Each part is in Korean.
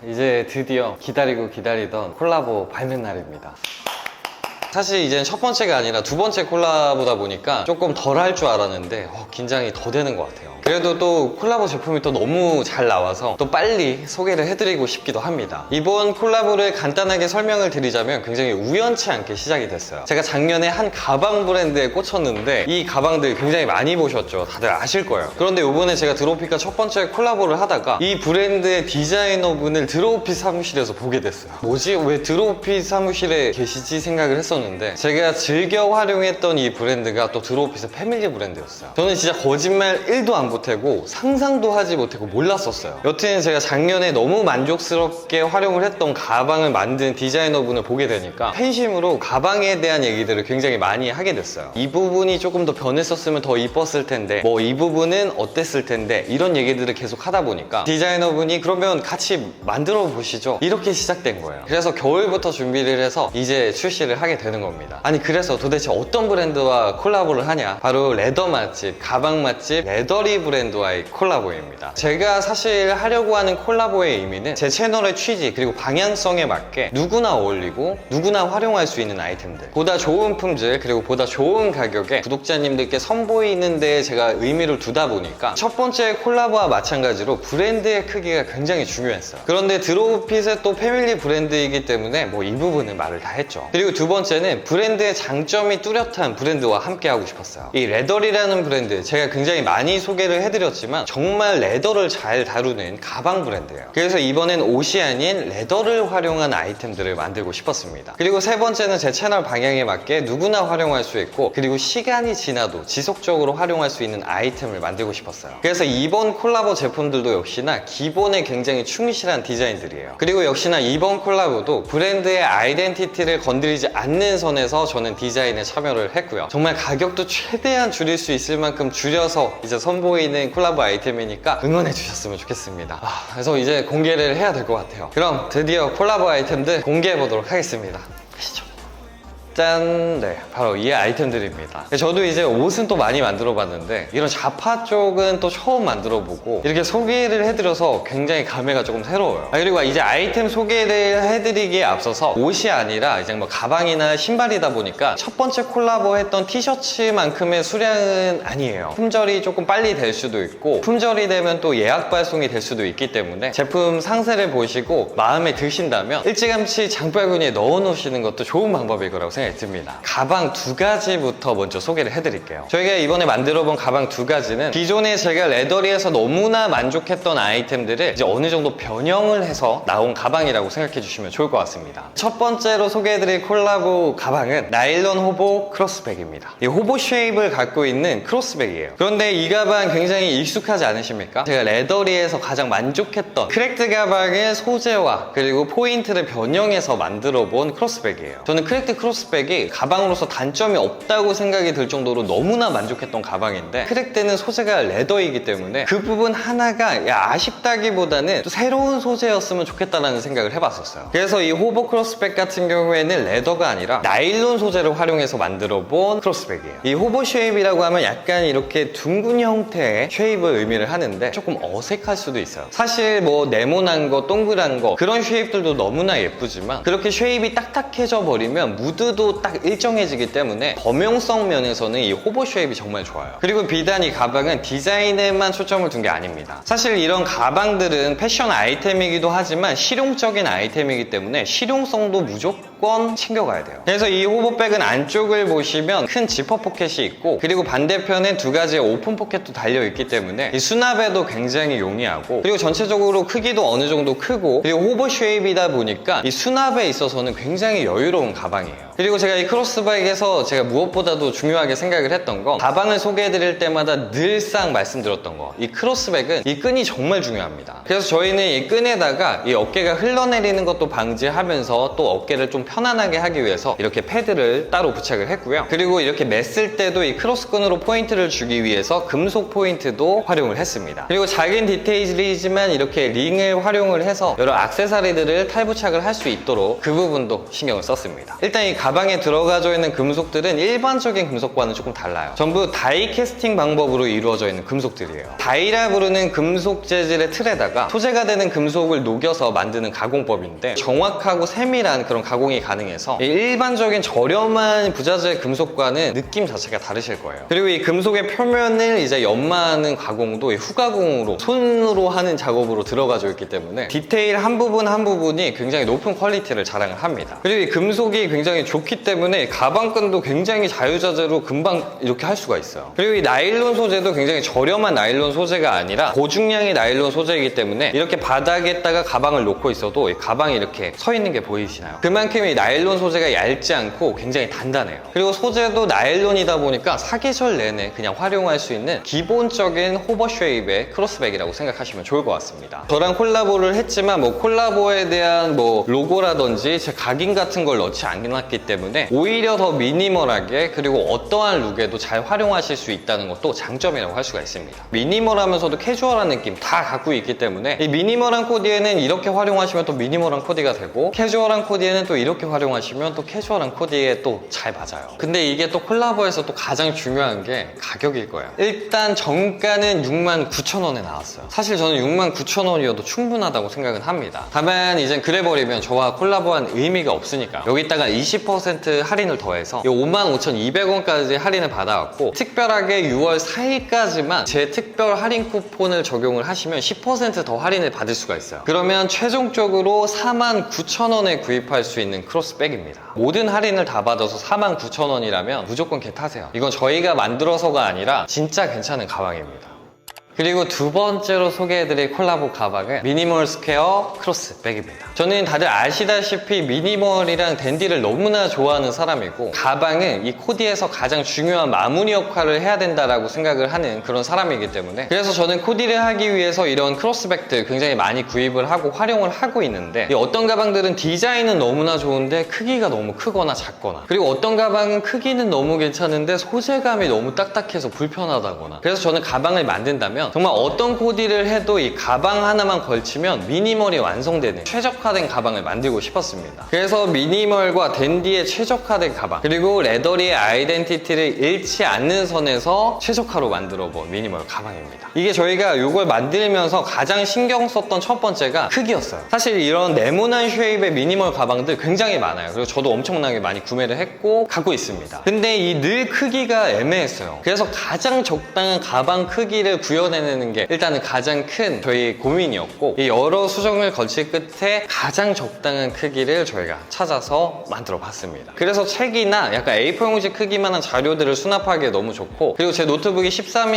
이제 드디어 기다리고 기다리던 콜라보 발매 날입니다. 사실 이제는 첫 번째가 아니라 두 번째 콜라보다 보니까 조금 덜 할 줄 알았는데 긴장이 더 되는 것 같아요. 그래도 또 콜라보 제품이 또 너무 잘 나와서 또 빨리 소개를 해드리고 싶기도 합니다. 이번 콜라보를 간단하게 설명을 드리자면 굉장히 우연치 않게 시작이 됐어요. 제가 작년에 한 가방 브랜드에 꽂혔는데 이 가방들 굉장히 많이 보셨죠? 다들 아실 거예요. 그런데 이번에 제가 드롭핏과 첫 번째 콜라보를 하다가 이 브랜드의 디자이너분을 드롭핏 사무실에서 보게 됐어요. 뭐지? 왜 드롭핏 사무실에 계시지? 생각을 했었는데 제가 즐겨 활용했던 이 브랜드가 또 드롭핏의 패밀리 브랜드였어요. 저는 진짜 거짓말 1도 안 보태고 상상도 하지 못하고 몰랐었어요. 여튼 제가 작년에 너무 만족스럽게 활용을 했던 가방을 만든 디자이너분을 보게 되니까 팬심으로 가방에 대한 얘기들을 굉장히 많이 하게 됐어요. 이 부분이 조금 더 변했었으면 더 이뻤을 텐데 뭐 이 부분은 어땠을 텐데 이런 얘기들을 계속 하다 보니까 디자이너분이 그러면 같이 만들어 보시죠, 이렇게 시작된 거예요. 그래서 겨울부터 준비를 해서 이제 출시를 하게 되는 겁니다. 아니 그래서 도대체 어떤 브랜드와 콜라보를 하냐, 바로 레더 맛집, 가방 맛집 레더리 브랜드와의 콜라보입니다. 제가 사실 하려고 하는 콜라보의 의미는 제 채널의 취지 그리고 방향성에 맞게 누구나 어울리고 누구나 활용할 수 있는 아이템들, 보다 좋은 품질 그리고 보다 좋은 가격에 구독자님들께 선보이는 데에 제가 의미를 두다 보니까 첫 번째 콜라보와 마찬가지로 브랜드의 크기가 굉장히 중요했어요. 그런데 드롭핏의 또 패밀리 브랜드이기 때문에 뭐 이 부분은 말을 다 했죠. 그리고 두 번째는 브랜드의 장점이 뚜렷한 브랜드와 함께 하고 싶었어요. 이 레더리라는 브랜드, 제가 굉장히 많이 소개를 해드렸지만 정말 레더를 잘 다루는 가방 브랜드예요. 그래서 이번엔 옷이 아닌 레더를 활용한 아이템들을 만들고 싶었습니다. 그리고 세 번째는 제 채널 방향에 맞게 누구나 활용할 수 있고 그리고 시간이 지나도 지속적으로 활용할 수 있는 아이템을 만들고 싶었어요. 그래서 이번 콜라보 제품들도 역시나 기본에 굉장히 충실한 디자인들이에요. 그리고 역시나 이번 콜라보도 브랜드의 아이덴티티를 건드리지 않는 선에서 저는 디자인에 참여를 했고요. 정말 가격도 최대한 줄일 수 있을 만큼 줄여서 이제 선보이는 콜라보 아이템이니까 응원해 주셨으면 좋겠습니다. 그래서 이제 공개를 해야 될 것 같아요. 그럼 드디어 콜라보 아이템들 공개해 보도록 하겠습니다. 가시죠. 짠! 네, 바로 이 아이템들입니다. 저도 이제 옷은 또 많이 만들어 봤는데 이런 자파 쪽은 또 처음 만들어 보고 이렇게 소개를 해드려서 굉장히 감회가 조금 새로워요. 그리고 이제 아이템 소개를 해드리기에 앞서서 옷이 아니라 이제 뭐 가방이나 신발이다 보니까 첫 번째 콜라보 했던 티셔츠만큼의 수량은 아니에요. 품절이 조금 빨리 될 수도 있고 품절이 되면 또 예약 발송이 될 수도 있기 때문에 제품 상세를 보시고 마음에 드신다면 일찌감치 장바구니에 넣어 놓으시는 것도 좋은 방법일 거라고 생각합니다. 듭니다. 가방 두 가지부터 먼저 소개를 해드릴게요. 저희가 이번에 만들어본 가방 두 가지는 기존에 제가 레더리에서 너무나 만족했던 아이템들을 이제 어느 정도 변형을 해서 나온 가방이라고 생각해 주시면 좋을 것 같습니다. 첫 번째로 소개해드릴 콜라보 가방은 나일론 호보 크로스백입니다. 이 호보 쉐입을 갖고 있는 크로스백이에요. 그런데 이 가방 굉장히 익숙하지 않으십니까? 제가 레더리에서 가장 만족했던 크랙드 가방의 소재와 그리고 포인트를 변형해서 만들어본 크로스백이에요. 저는 크랙드 크로스백 가방으로서 단점이 없다고 생각이 들 정도로 너무나 만족했던 가방인데 크랙드는 소재가 레더이기 때문에 그 부분 하나가 아쉽다기보다는 또 새로운 소재였으면 좋겠다는 생각을 해봤었어요. 그래서 이 호보 크로스백 같은 경우에는 레더가 아니라 나일론 소재를 활용해서 만들어본 크로스백이에요. 이 호보 쉐입이라고 하면 약간 이렇게 둥근 형태의 쉐입을 의미를 하는데 조금 어색할 수도 있어요. 사실 뭐 네모난 거, 동그란 거 그런 쉐입들도 너무나 예쁘지만 그렇게 쉐입이 딱딱해져 버리면 무드도 딱 일정해지기 때문에 범용성 면에서는 이 호보 쉐입이 정말 좋아요. 그리고 비단 이 가방은 디자인에만 초점을 둔 게 아닙니다. 사실 이런 가방들은 패션 아이템이기도 하지만 실용적인 아이템이기 때문에 실용성도 무조건 챙겨가야 돼요. 그래서 이 호보백은 안쪽을 보시면 큰 지퍼 포켓이 있고 그리고 반대편에 두 가지의 오픈 포켓도 달려있기 때문에 이 수납에도 굉장히 용이하고 그리고 전체적으로 크기도 어느 정도 크고 그리고 호보 쉐입이다 보니까 이 수납에 있어서는 굉장히 여유로운 가방이에요. 그리고 제가 이 크로스백에서 제가 무엇보다도 중요하게 생각을 했던 건 가방을 소개해드릴 때마다 늘상 말씀드렸던 거, 이 크로스백은 이 끈이 정말 중요합니다. 그래서 저희는 이 끈에다가 이 어깨가 흘러내리는 것도 방지하면서 또 어깨를 좀 편안하게 하기 위해서 이렇게 패드를 따로 부착을 했고요. 그리고 이렇게 맸을 때도 이 크로스끈으로 포인트를 주기 위해서 금속 포인트도 활용을 했습니다. 그리고 작은 디테일이지만 이렇게 링을 활용을 해서 여러 액세서리들을 탈부착을 할 수 있도록 그 부분도 신경을 썼습니다. 일단 이 가방에 들어가져 있는 금속들은 일반적인 금속과는 조금 달라요. 전부 다이 캐스팅 방법으로 이루어져 있는 금속들이에요. 다이라 부르는 금속 재질의 틀에다가 소재가 되는 금속을 녹여서 만드는 가공법인데 정확하고 세밀한 그런 가공이 가능해서 일반적인 저렴한 부자재 금속과는 느낌 자체가 다르실 거예요. 그리고 이 금속의 표면을 이제 연마하는 가공도 후가공으로 손으로 하는 작업으로 들어가져 있기 때문에 디테일 한 부분 한 부분이 굉장히 높은 퀄리티를 자랑을 합니다. 그리고 이 금속이 굉장히 좋기 때문에 가방끈도 굉장히 자유자재로 금방 이렇게 할 수가 있어요. 그리고 이 나일론 소재도 굉장히 저렴한 나일론 소재가 아니라 고중량의 나일론 소재이기 때문에 이렇게 바닥에다가 가방을 놓고 있어도 이 가방이 이렇게 서 있는 게 보이시나요? 그만큼 이 나일론 소재가 얇지 않고 굉장히 단단해요. 그리고 소재도 나일론이다 보니까 사계절 내내 그냥 활용할 수 있는 기본적인 호버 쉐입의 크로스백이라고 생각하시면 좋을 것 같습니다. 저랑 콜라보를 했지만 뭐 콜라보에 대한 뭐 로고라든지 제 각인 같은 걸 넣지 않았기 때문에 오히려 더 미니멀하게 그리고 어떠한 룩에도 잘 활용하실 수 있다는 것도 장점이라고 할 수가 있습니다. 미니멀하면서도 캐주얼한 느낌 다 갖고 있기 때문에 이 미니멀한 코디에는 이렇게 활용하시면 또 미니멀한 코디가 되고 캐주얼한 코디에는 또 이렇게 활용하시면 또 캐주얼한 코디에 또 잘 맞아요. 근데 이게 또 콜라보에서 또 가장 중요한 게 가격일 거예요. 일단 정가는 69,000원에 나왔어요. 사실 저는 69,000원이어도 충분하다고 생각은 합니다. 다만 이젠 그래버리면 저와 콜라보한 의미가 없으니까 여기다가 20% 할인을 더해서 55,200원까지 할인을 받아왔고 특별하게 6월 4일까지만 제 특별 할인 쿠폰을 적용을 하시면 10% 더 할인을 받을 수가 있어요. 그러면 최종적으로 49,000원에 구입할 수 있는 크로스백입니다. 모든 할인을 다 받아서 49,000원이라면 무조건 겟하세요. 이건 저희가 만들어서가 아니라 진짜 괜찮은 가방입니다. 그리고 두 번째로 소개해드릴 콜라보 가방은 미니멀 스퀘어 크로스백입니다. 저는 다들 아시다시피 미니멀이랑 댄디를 너무나 좋아하는 사람이고 가방은 이 코디에서 가장 중요한 마무리 역할을 해야 된다라고 생각을 하는 그런 사람이기 때문에 그래서 저는 코디를 하기 위해서 이런 크로스백들 굉장히 많이 구입을 하고 활용을 하고 있는데 어떤 가방들은 디자인은 너무나 좋은데 크기가 너무 크거나 작거나 그리고 어떤 가방은 크기는 너무 괜찮은데 소재감이 너무 딱딱해서 불편하다거나 그래서 저는 가방을 만든다면 정말 어떤 코디를 해도 이 가방 하나만 걸치면 미니멀이 완성되는 최적화된 가방을 만들고 싶었습니다. 그래서 미니멀과 댄디의 최적화된 가방 그리고 레더리의 아이덴티티를 잃지 않는 선에서 최적화로 만들어본 미니멀 가방입니다. 이게 저희가 이걸 만들면서 가장 신경 썼던 첫 번째가 크기였어요. 사실 이런 네모난 쉐입의 미니멀 가방들 굉장히 많아요. 그리고 저도 엄청나게 많이 구매를 했고 갖고 있습니다. 근데 이 늘 크기가 애매했어요. 그래서 가장 적당한 가방 크기를 구현해내는 게 일단은 가장 큰 저희 고민이었고 이 여러 수정을 거칠 끝에 가장 적당한 크기를 저희가 찾아서 만들어 봤습니다. 그래서 책이나 약간 A4 용지 크기만한 자료들을 수납하기에 너무 좋고 그리고 제 노트북이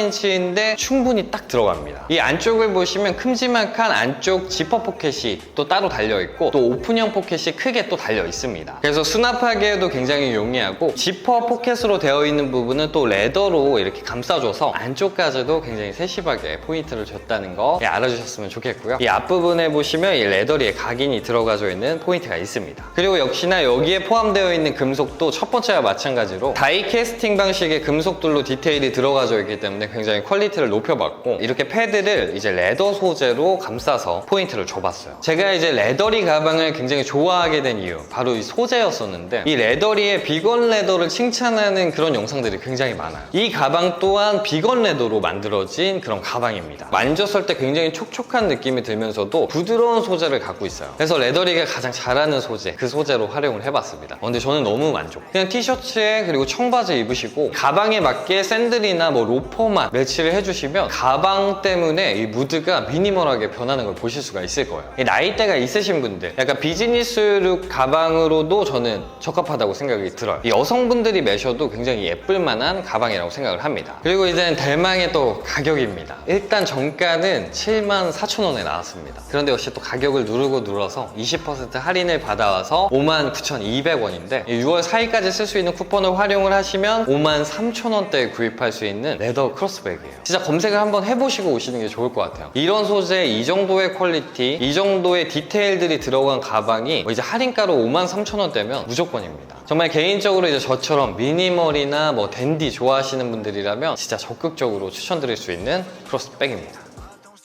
13인치인데 충분히 딱 들어갑니다. 이 안쪽을 보시면 큼지막한 안쪽 지퍼 포켓이 또 따로 달려있고 또 오픈형 포켓이 크게 또 달려 있습니다. 그래서 수납하기에도 굉장히 용이하고 지퍼 포켓으로 되어 있는 부분은 또 레더로 이렇게 감싸줘서 안쪽까지도 굉장히 세심하게 포인트를 줬다는 거 알아주셨으면 좋겠고요. 이 앞부분에 보시면 이 레더리에 각인이 들어가져 있는 포인트가 있습니다. 그리고 역시나 여기에 포함되어 있는 금속도 첫 번째와 마찬가지로 다이 캐스팅 방식의 금속들로 디테일이 들어가져 있기 때문에 굉장히 퀄리티를 높여봤고 이렇게 패드를 이제 레더 소재로 감싸서 포인트를 줘봤어요. 제가 이제 레더리 가방을 굉장히 좋아하게 된 이유 바로 이 소재였었는데 이 레더리의 비건 레더를 칭찬하는 그런 영상들이 굉장히 많아요. 이 가방 또한 비건 레더로 만들어진 그런 가방입니다. 만졌을 때 굉장히 촉촉한 느낌이 들면서도 부드러운 소재를 갖고 있어요. 그래서 레더리가 가장 잘하는 소재 그 소재로 활용을 해봤습니다. 근데 저는 너무 만족. 그냥 티셔츠에 그리고 청바지 입으시고 가방에 맞게 샌들이나 뭐 로퍼만 매치를 해주시면 가방 때문에 이 무드가 미니멀하게 변하는 걸 보실 수가 있을 거예요. 이 나이대가 있으신 분들 약간 비즈니스룩 가방으로도 저는 적합하다고 생각이 들어요. 이 여성분들이 매셔도 굉장히 예쁠 만한 가방이라고 생각을 합니다. 그리고 이제는 대망의 또 가격입니다. 샌들입니다. 일단 정가는 74,000원에 나왔습니다. 그런데 역시 또 가격을 누르고 눌러서 20% 할인을 받아와서 59,200원인데 6월 4일까지 쓸 수 있는 쿠폰을 활용을 하시면 53,000원대에 구입할 수 있는 레더 크로스백이에요. 진짜 검색을 한번 해보시고 오시는 게 좋을 것 같아요. 이런 소재, 이 정도의 퀄리티, 이 정도의 디테일들이 들어간 가방이 이제 할인가로 53,000원대면 무조건입니다. 정말 개인적으로 이제 저처럼 미니멀이나 뭐 댄디 좋아하시는 분들이라면 진짜 적극적으로 추천드릴 수 있는 크로스백입니다.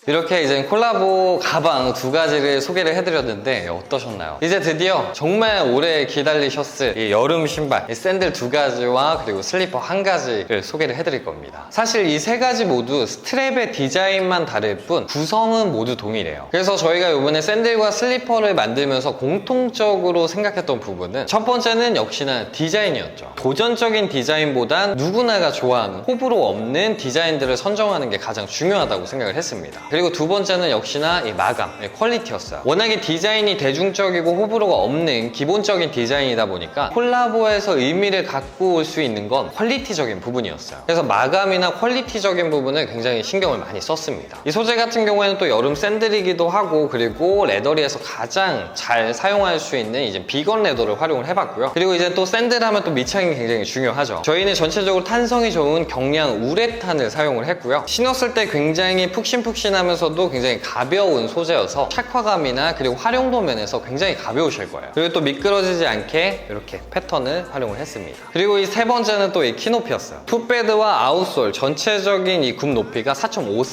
이렇게 이제 콜라보 가방 두 가지를 소개를 해드렸는데 어떠셨나요? 이제 드디어 정말 오래 기다리셨을 이 여름 신발, 이 샌들 두 가지와 그리고 슬리퍼 한 가지를 소개를 해드릴 겁니다. 사실 이 세 가지 모두 스트랩의 디자인만 다를 뿐 구성은 모두 동일해요. 그래서 저희가 이번에 샌들과 슬리퍼를 만들면서 공통적으로 생각했던 부분은 첫 번째는 역시나 디자인이었죠. 도전적인 디자인보단 누구나가 좋아하는 호불호 없는 디자인들을 선정하는 게 가장 중요하다고 생각을 했습니다. 그리고 두 번째는 역시나 이 마감, 퀄리티였어요. 워낙에 디자인이 대중적이고 호불호가 없는 기본적인 디자인이다 보니까 콜라보에서 의미를 갖고 올 수 있는 건 퀄리티적인 부분이었어요. 그래서 마감이나 퀄리티적인 부분을 굉장히 신경을 많이 썼습니다. 이 소재 같은 경우에는 또 여름 샌들이기도 하고 그리고 레더리에서 가장 잘 사용할 수 있는 이제 비건 레더를 활용을 해봤고요. 그리고 이제 또 샌들 하면 또 밑창이 굉장히 중요하죠. 저희는 전체적으로 탄성이 좋은 경량 우레탄을 사용을 했고요. 신었을 때 굉장히 푹신푹신한 하면서도 굉장히 가벼운 소재여서 착화감이나 그리고 활용도 면에서 굉장히 가벼우실 거예요. 그리고 또 미끄러지지 않게 이렇게 패턴을 활용을 했습니다. 그리고 이 세 번째는 또 이 키높이였어요. 풋베드와 아웃솔 전체적인 이 굽 높이가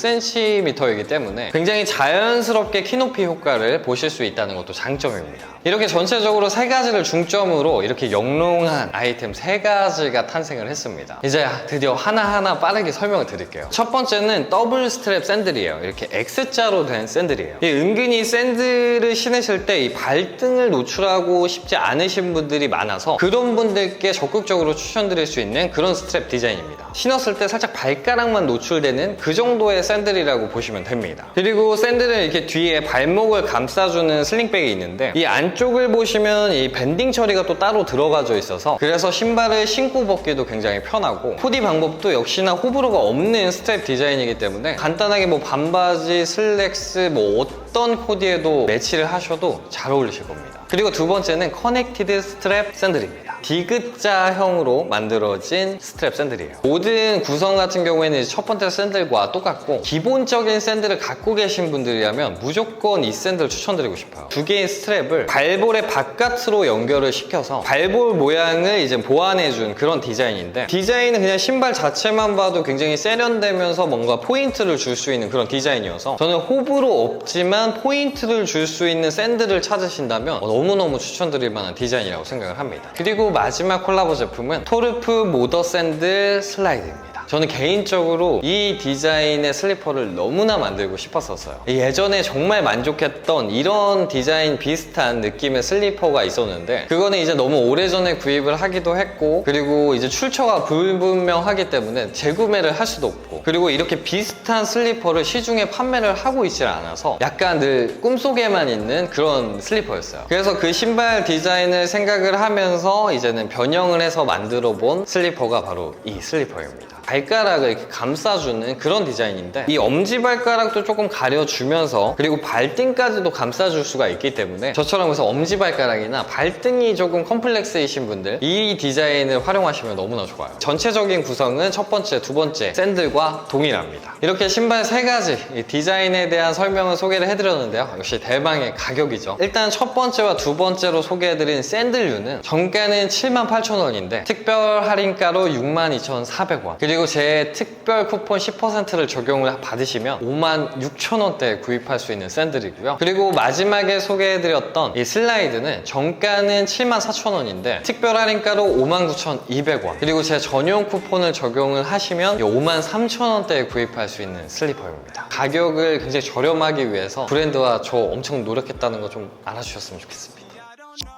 4.5cm이기 때문에 굉장히 자연스럽게 키높이 효과를 보실 수 있다는 것도 장점입니다. 이렇게 전체적으로 세 가지를 중점으로 이렇게 영롱한 아이템 세 가지가 탄생을 했습니다. 이제 드디어 하나하나 빠르게 설명을 드릴게요. 첫 번째는 더블 스트랩 샌들이에요. 이렇게 X자로 된 샌들이에요. 은근히 샌들을 신으실 때 이 발등을 노출하고 싶지 않으신 분들이 많아서 그런 분들께 적극적으로 추천드릴 수 있는 그런 스트랩 디자인입니다. 신었을 때 살짝 발가락만 노출되는 그 정도의 샌들이라고 보시면 됩니다. 그리고 샌들은 이렇게 뒤에 발목을 감싸주는 슬링백이 있는데 이 안쪽을 보시면 이 밴딩 처리가 또 따로 들어가져 있어서 그래서 신발을 신고 벗기도 굉장히 편하고 코디 방법도 역시나 호불호가 없는 스트랩 디자인이기 때문에 간단하게 뭐 반바지, 슬랙스 뭐 어떤 코디에도 매치를 하셔도 잘 어울리실 겁니다. 그리고 두 번째는 커넥티드 스트랩 샌들입니다. 디귿자형으로 만들어진 스트랩 샌들이에요. 모든 구성 같은 경우에는 첫 번째 샌들과 똑같고 기본적인 샌들을 갖고 계신 분들이라면 무조건 이 샌들 추천드리고 싶어요. 두 개의 스트랩을 발볼의 바깥으로 연결을 시켜서 발볼 모양을 이제 보완해준 그런 디자인인데 디자인은 그냥 신발 자체만 봐도 굉장히 세련되면서 뭔가 포인트를 줄 수 있는 그런 디자인이어서 저는 호불호 없지만 포인트를 줄 수 있는 샌들을 찾으신다면 너무너무 추천드릴 만한 디자인이라고 생각을 합니다. 그리고 마지막 콜라보 제품은 토르프 모더 샌들 슬라이드입니다. 저는 개인적으로 이 디자인의 슬리퍼를 너무나 만들고 싶었었어요. 예전에 정말 만족했던 이런 디자인 비슷한 느낌의 슬리퍼가 있었는데 그거는 이제 너무 오래전에 구입을 하기도 했고 그리고 이제 출처가 불분명하기 때문에 재구매를 할 수도 없고 그리고 이렇게 비슷한 슬리퍼를 시중에 판매를 하고 있지 않아서 약간 늘 꿈속에만 있는 그런 슬리퍼였어요. 그래서 그 신발 디자인을 생각을 하면서 이제는 변형을 해서 만들어 본 슬리퍼가 바로 이 슬리퍼입니다. 발가락을 이렇게 감싸주는 그런 디자인인데 이 엄지발가락도 조금 가려주면서 그리고 발등까지도 감싸줄 수가 있기 때문에 저처럼 그래서 엄지발가락이나 발등이 조금 컴플렉스이신 분들 이 디자인을 활용하시면 너무나 좋아요. 전체적인 구성은 첫 번째, 두 번째 샌들과 동일합니다. 이렇게 신발 세 가지 디자인에 대한 설명을 소개를 해드렸는데요. 역시 대망의 가격이죠. 일단 첫 번째와 두 번째로 소개해드린 샌들류는 정가는 78,000원인데 특별 할인가로 62,400원 그리고 제 특별 쿠폰 10%를 적용을 받으시면 56,000원대에 구입할 수 있는 샌들이고요. 그리고 마지막에 소개해드렸던 이 슬라이드는 정가는 74,000원인데 특별 할인가로 59,200원 그리고 제 전용 쿠폰을 적용을 하시면 53,000원대에 구입할 수 있는 슬리퍼입니다. 가격을 굉장히 저렴하기 위해서 브랜드와 저 엄청 노력했다는 거 좀 알아주셨으면 좋겠습니다.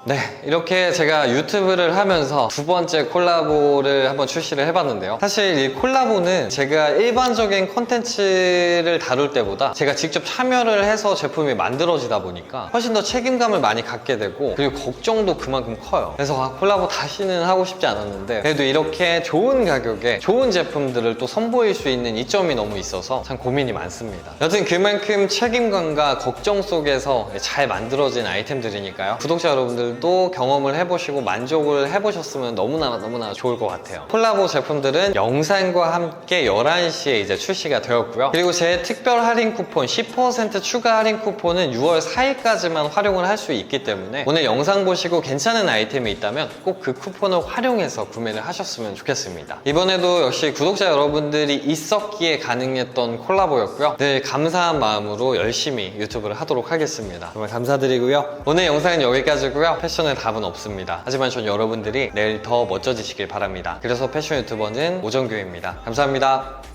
네, 이렇게 제가 유튜브를 하면서 두 번째 콜라보를 한번 출시를 해봤는데요. 사실 이 콜라보는 제가 일반적인 콘텐츠를 다룰 때보다 제가 직접 참여를 해서 제품이 만들어지다 보니까 훨씬 더 책임감을 많이 갖게 되고, 그리고 걱정도 그만큼 커요. 그래서 콜라보 다시는 하고 싶지 않았는데, 그래도 이렇게 좋은 가격에 좋은 제품들을 또 선보일 수 있는 이점이 너무 있어서 참 고민이 많습니다. 여튼 그만큼 책임감과 걱정 속에서 잘 만들어진 아이템들이니까요. 구독자 여러분들도 경험을 해보시고 만족을 해보셨으면 너무나 좋을 것 같아요. 콜라보 제품들은 영상과 함께 11시에 이제 출시가 되었고요. 그리고 제 특별 할인 쿠폰 10% 추가 할인 쿠폰은 6월 4일까지만 활용을 할 수 있기 때문에 오늘 영상 보시고 괜찮은 아이템이 있다면 꼭 그 쿠폰을 활용해서 구매를 하셨으면 좋겠습니다. 이번에도 역시 구독자 여러분들이 있었기에 가능했던 콜라보였고요. 늘 감사한 마음으로 열심히 유튜브를 하도록 하겠습니다. 정말 감사드리고요. 오늘 영상은 여기까지고요. 패션의 답은 없습니다. 하지만 전 여러분들이 내일 더 멋져지시길 바랍니다. 그래서 패션 유튜버는 오정규입니다. 감사합니다.